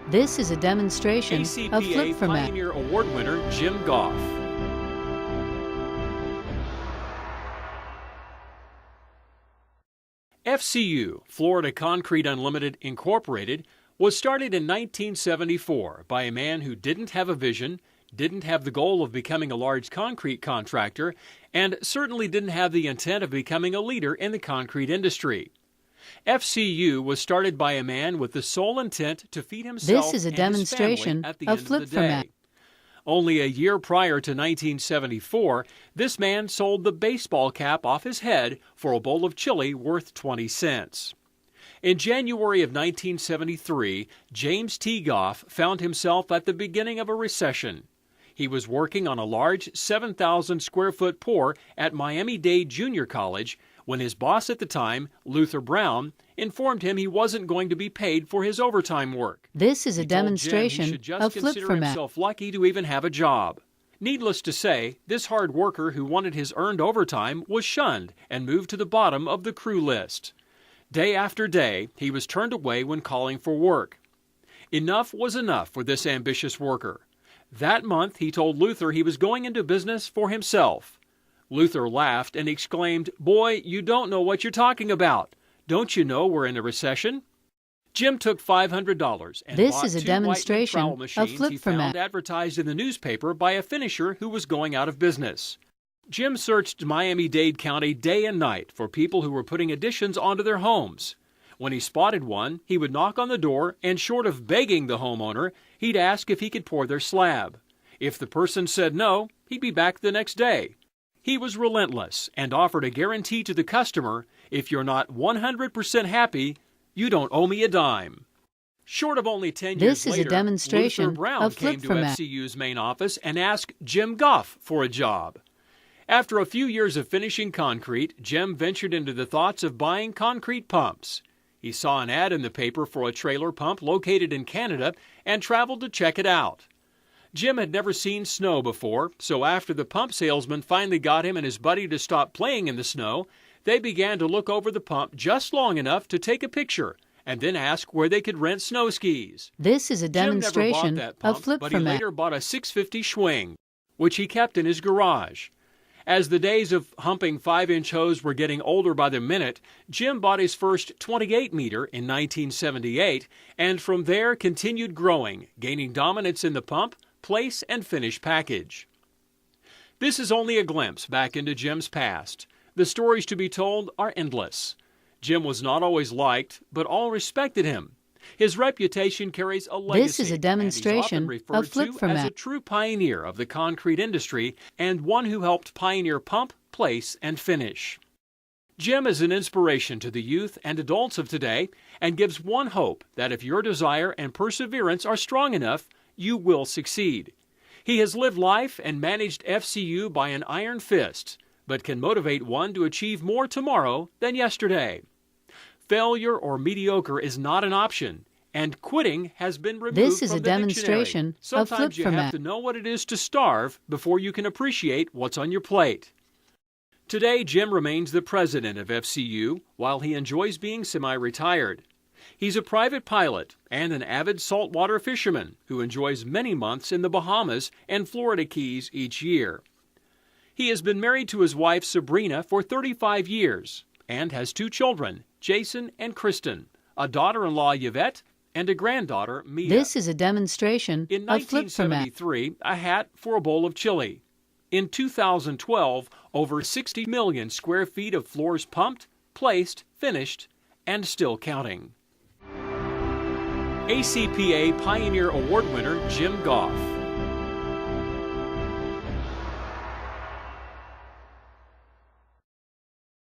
This is a demonstration of ACPA flip format. Pioneer Award winner Jim Goff. FCU, Florida Concrete Unlimited Incorporated, was started in 1974 by a man who didn't have a vision, didn't have the goal of becoming a large concrete contractor, and certainly didn't have the intent of becoming a leader in the concrete industry. FCU was started by a man with the sole intent to feed himself This is a and his demonstration family at the of end flip of the day. format. Only a year prior to 1974, this man sold the baseball cap off his head for a bowl of chili worth 20 cents. In January of 1973, James T. Goff found himself at the beginning of a recession. He was working on a large 7,000 square foot pour at Miami-Dade Junior College when his boss at the time, Luther Brown, informed him he wasn't going to be paid for his overtime work. This is a He told Jim he demonstration should just of flip consider format. himself lucky to even have a job. Needless to say, this hard worker who wanted his earned overtime was shunned and moved to the bottom of the crew list. Day after day, he was turned away when calling for work. Enough was enough for this ambitious worker. That month, he told Luther he was going into business for himself. Luther laughed and exclaimed, "Boy, you don't know what you're talking about. Don't you know we're in a recession?" Jim took $500 and This bought is a 2 demonstration lightning trowel of machines flip he found format. advertised in the newspaper by a finisher who was going out of business. Jim searched Miami-Dade County day and night for people who were putting additions onto their homes. When he spotted one, he would knock on the door and, short of begging the homeowner, he'd ask if he could pour their slab. If the person said no, he'd be back the next day. He was relentless and offered a guarantee to the customer, "If you're not 100% happy, you don't owe me a dime." Short of only 10 This years is a later, demonstration Luther Brown of flip came to format. FCU's main office and asked Jim Goff for a job. After a few years of finishing concrete, Jim ventured into the thoughts of buying concrete pumps. He saw an ad in the paper for a trailer pump located in Canada and traveled to check it out. Jim had never seen snow before, so after the pump salesman finally got him and his buddy to stop playing in the snow, they began to look over the pump just long enough to take a picture and then ask where they could rent snow skis. This is a demonstration Jim never bought that pump, of flip but he format. later bought a 650 Schwing, which he kept in his garage. As the days of humping 5-inch hose were getting older by the minute, Jim bought his first 28-meter in 1978, and from there continued growing, gaining dominance in the pump, place, and finish package. This is only a glimpse back into Jim's past. The stories to be told are endless. Jim was not always liked, but all respected him. His reputation carries a legacy. This is a demonstration and he's often of flip referred to as a format. true pioneer of the concrete industry and one who helped pioneer pump, place, and finish. Jim is an inspiration to the youth and adults of today and gives one hope that if your desire and perseverance are strong enough, you will succeed. He has lived life and managed FCU by an iron fist, but can motivate one to achieve more tomorrow than yesterday. Failure or mediocre is not an option, and quitting has been removed This is from a the demonstration dictionary. of flip Sometimes you have format. to know what it is to starve before you can appreciate what's on your plate. Today, Jim remains the president of FCU while he enjoys being semi-retired. He's a private pilot and an avid saltwater fisherman who enjoys many months in the Bahamas and Florida Keys each year. He has been married to his wife Sabrina for 35 years and has 2 children, Jason and Kristen, a daughter-in-law Yvette, and a granddaughter Mia. This is a demonstration In of flip format. 1973, a hat for a bowl of chili. In 2012, over 60 million square feet of floors pumped, placed, finished, and still counting. ACPA Pioneer Award winner Jim Goff.